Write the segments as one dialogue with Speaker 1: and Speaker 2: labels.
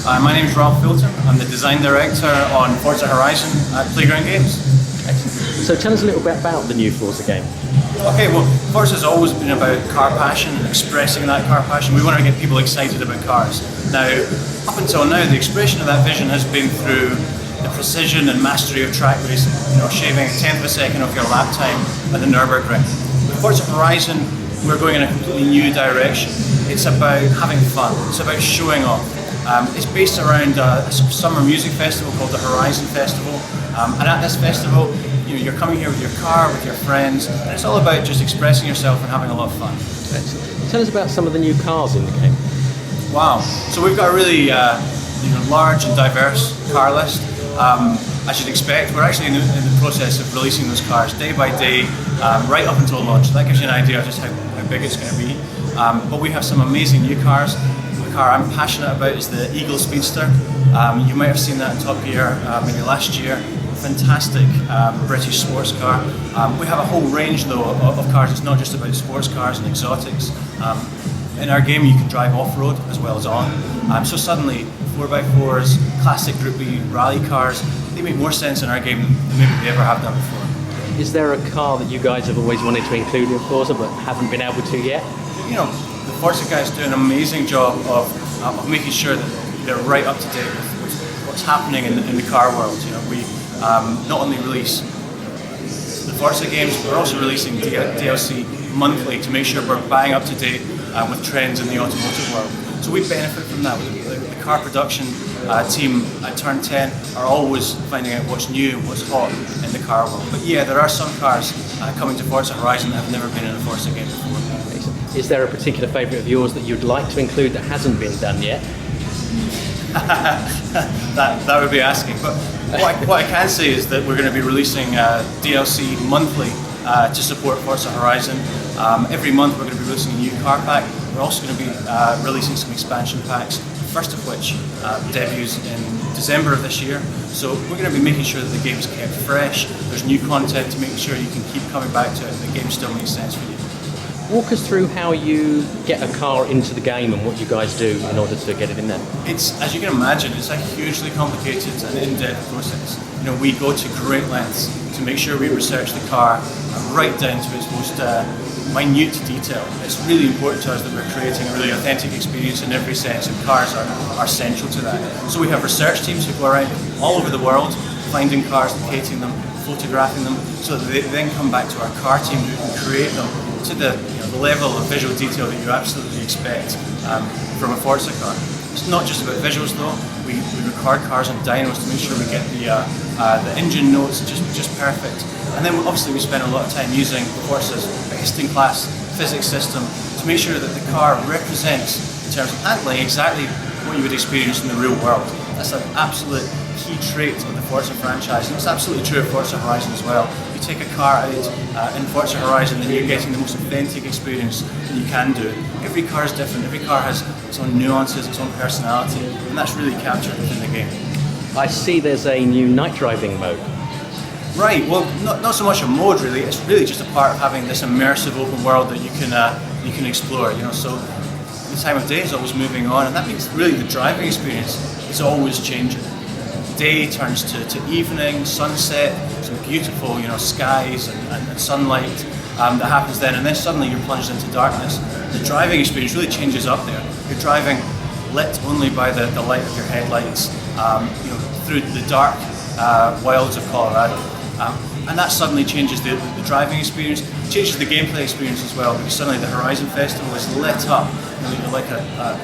Speaker 1: My name is Fulton. I'm the design director on Forza Horizons at Playground Games.
Speaker 2: Excellent. So tell us a little bit about the new Forza game.
Speaker 1: Okay, well, Forza's always been about car passion and expressing that car passion. We want to get people excited about cars. Now, up until now, the expression of that vision has been through the precision and mastery of track racing. You know, shaving a tenth of a second off your lap time at the Nürburgring. With Forza Horizon, we're going in a completely new direction. It's about having fun. It's about showing off. It's based around a summer music festival called the Horizon Festival. And at this festival, you're coming here with your car, with your friends, and it's all about just expressing yourself and having a lot of fun.
Speaker 2: Excellent. Tell us about some of the new cars in the game.
Speaker 1: Wow. So we've got a really large and diverse car list. As you'd expect, we're actually in the process of releasing those cars day by day, right up until launch. That gives you an idea of just how big it's going to be. But we have some amazing new cars. The car I'm passionate about is the Eagle Speedster. You might have seen that in Top Gear maybe last year. Fantastic British sports car. We have a whole range though of cars. It's not just about sports cars and exotics. In our game you can drive off-road as well as on. So suddenly 4x4s, classic Group B rally cars, they make more sense in our game than maybe they ever have done before.
Speaker 2: Is there a car that you guys have always wanted to include in Forza but haven't been able to yet?
Speaker 1: You know, the Forza guys do an amazing job of making sure that they're right up to date with what's happening in the car world. You know, we not only release the Forza games, but we're also releasing DLC monthly to make sure we're bang up to date with trends in the automotive world. So we benefit from that. The car production team at Turn 10 are always finding out what's new, what's hot in the car world. But yeah, there are some cars coming to Forza Horizon that have never been in a Forza game before.
Speaker 2: Is there a particular favourite of yours that you'd like to include that hasn't been done yet?
Speaker 1: that would be asking. But what I can say is that we're going to be releasing DLC monthly to support Forza Horizon. Every month we're going to be releasing a new car pack. We're also going to be releasing some expansion packs, the first of which debuts in December of this year. So we're going to be making sure that the game's kept fresh, there's new content to make sure you can keep coming back to it and the game still makes sense for you.
Speaker 2: Walk us through how you get a car into the game and what you guys do in order to get it in there.
Speaker 1: It's, as you can imagine, it's a hugely complicated and in-depth process. You know, we go to great lengths to make sure we research the car right down to its most minute detail. It's really important to us that we're creating a really authentic experience in every sense, and cars are central to that. So we have research teams who go around all over the world, finding cars, locating them, photographing them, so that they then come back to our car team who can create them to the level of visual detail that you absolutely expect from a Forza car. It's not just about visuals though. We record cars and dynos to make sure we get the engine notes just perfect. And then obviously we spend a lot of time using Forza's best-in-class physics system to make sure that the car represents, in terms of handling, exactly what you would experience in the real world. That's an absolute key trait of the Forza franchise, and it's absolutely true of Forza Horizon as well. You take a car out in Forza Horizon and you're getting the most authentic experience that you can do. Every car is different, every car has its own nuances, its own personality, and that's really captured within the game.
Speaker 2: I see there's a new night driving mode.
Speaker 1: Right, well, not so much a mode really, it's really just a part of having this immersive open world that you can explore, you know, so the time of day is always moving on, and that means really the driving experience is always changing. Day turns to evening, sunset, some beautiful, you know, skies and sunlight that happens then, and then suddenly you're plunged into darkness. The driving experience really changes up there. You're driving lit only by the light of your headlights, you know, through the dark wilds of Colorado. And that suddenly changes the driving experience, changes the gameplay experience as well, because suddenly the Horizon Festival is lit up, you know, like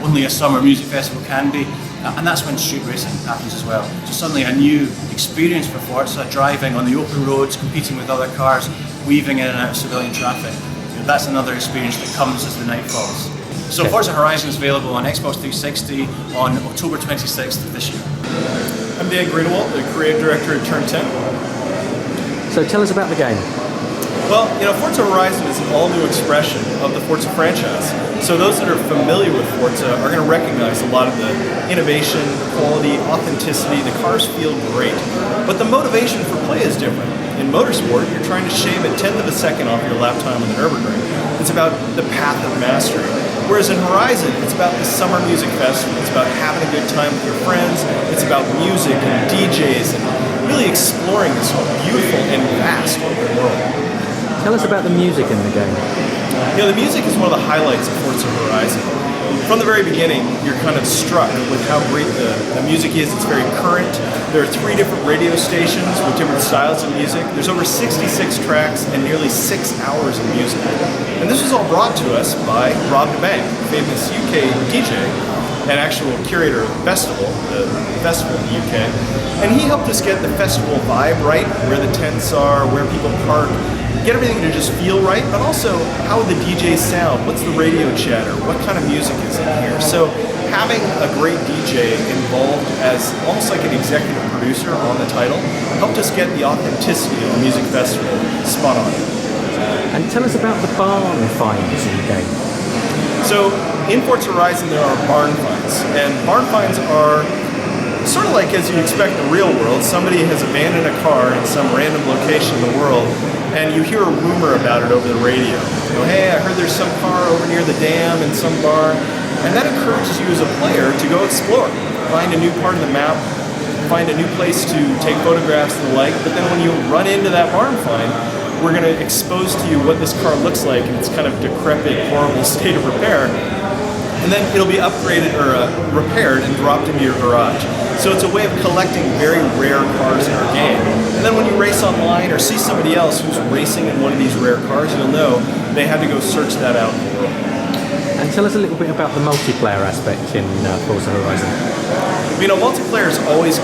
Speaker 1: only a summer music festival can be, and that's when street racing happens as well. So suddenly a new experience for Forza, driving on the open roads, competing with other cars, weaving in and out of civilian traffic. You know, that's another experience that comes as the night falls. So Forza Horizon is available on Xbox 360 on October 26th of this year.
Speaker 3: I'm Dan Greenawalt, the creative director at Turn 10.
Speaker 2: So tell us about the game.
Speaker 3: Well, you know, Forza Horizon is an all-new expression of the Forza franchise. So those that are familiar with Forza are going to recognize a lot of the innovation, quality, authenticity. The cars feel great. But the motivation for play is different. In motorsport, you're trying to shave a tenth of a second off your lap time on the Nürburgring. It's about the path of mastery. Whereas in Horizon, it's about the summer music festival. It's about having a good time with your friends. It's about music and DJs and really exploring this beautiful and vast open world.
Speaker 2: Tell us about the music in the game.
Speaker 3: You know, the music is one of the highlights of Forza Horizon. From the very beginning, you're kind of struck with how great the music is. It's very current. There are 3 different radio stations with different styles of music. There's over 66 tracks and nearly 6 hours of music. And this was all brought to us by Rob DeBank, famous UK DJ and actual curator of the festival in the UK. And he helped us get the festival vibe right, where the tents are, where people park, get everything to just feel right, but also how the DJs sound, what's the radio chatter, what kind of music is in here. So having a great DJ involved as almost like an executive producer on the title helped us get the authenticity of the music festival spot on.
Speaker 2: And tell us about the barn finds in the game.
Speaker 3: So in Forza Horizon there are barn finds, and barn finds are sort of like as you expect in the real world. Somebody has abandoned a car in some random location in the world, and you hear a rumor about it over the radio. You know, hey, I heard there's some car over near the dam in some barn, and that encourages you as a player to go explore, find a new part of the map, find a new place to take photographs and the like. But then when you run into that barn find, we're going to expose to you what this car looks like in its kind of decrepit, horrible state of repair. And then it'll be upgraded or repaired and dropped into your garage. So it's a way of collecting very rare cars in our game. And then when you race online or see somebody else who's racing in one of these rare cars, you'll know they had to go search that out in the world.
Speaker 2: And tell us a little bit about the multiplayer aspect in Forza Horizon.
Speaker 3: You know, multiplayer has always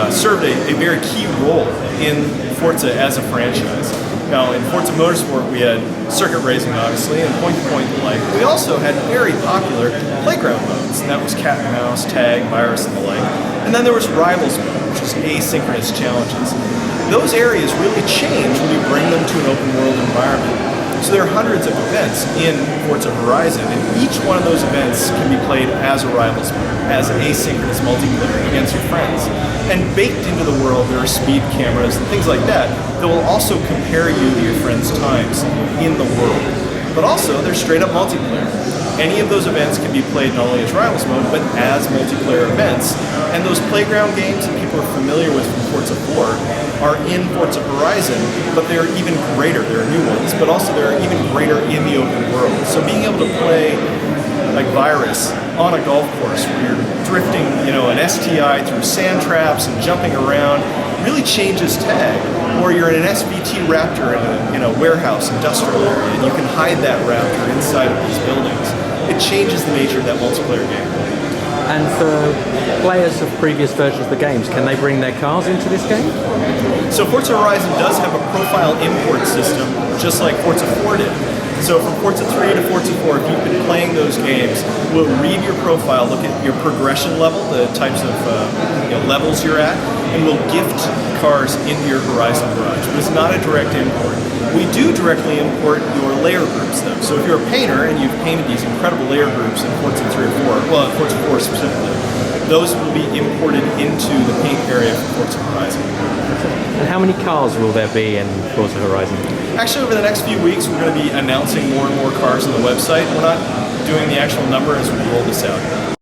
Speaker 3: served a very key role in Forza as a franchise. Now, in Forza Motorsport, we had circuit racing, obviously, and point-to-point and the like. We also had very popular playground modes, and that was cat and mouse, tag, virus, and the like. And then there was rivals mode, which is asynchronous challenges. Those areas really change when you bring them to an open-world environment. So there are hundreds of events in Forza Horizon, and each one of those events can be played as a rivals mode, as asynchronous multiplayer against your friends. And baked into the world, there are speed cameras and things like that that will also compare you to your friends' times in the world. But also, there's straight-up multiplayer. Any of those events can be played not only as rivals mode, but as multiplayer events. And those playground games that people are familiar with from Forza 4 are in Forza Horizon, but they're even greater. There are new ones, but also they're even greater in the open world. So being able to play like Virus on a golf course where you're drifting, you know, an STI through sand traps and jumping around really changes tag. Or you're in an SVT Raptor in a warehouse industrial area, and you can hide that Raptor inside of these buildings. It changes the nature of that multiplayer game.
Speaker 2: And for players of previous versions of the games, can they bring their cars into this game?
Speaker 3: So Forza Horizon does have a profile import system, just like Forza 4 did. So from Forza 3 to Forza 4, if you've been playing those games, we'll read your profile, look at your progression level, the types of levels you're at, and we'll gift cars into your Horizon garage. But it's not a direct import. We do directly import your layer groups, though. So if you're a painter and you've painted these incredible layer groups in Forza 3 or 4, well, Forza 4 specifically, those will be imported into the paint area for Forza Horizon.
Speaker 2: And how many cars will there be in Forza Horizon?
Speaker 3: Actually, over the next few weeks, we're going to be announcing more and more cars on the website. We're not doing the actual number as we roll this out.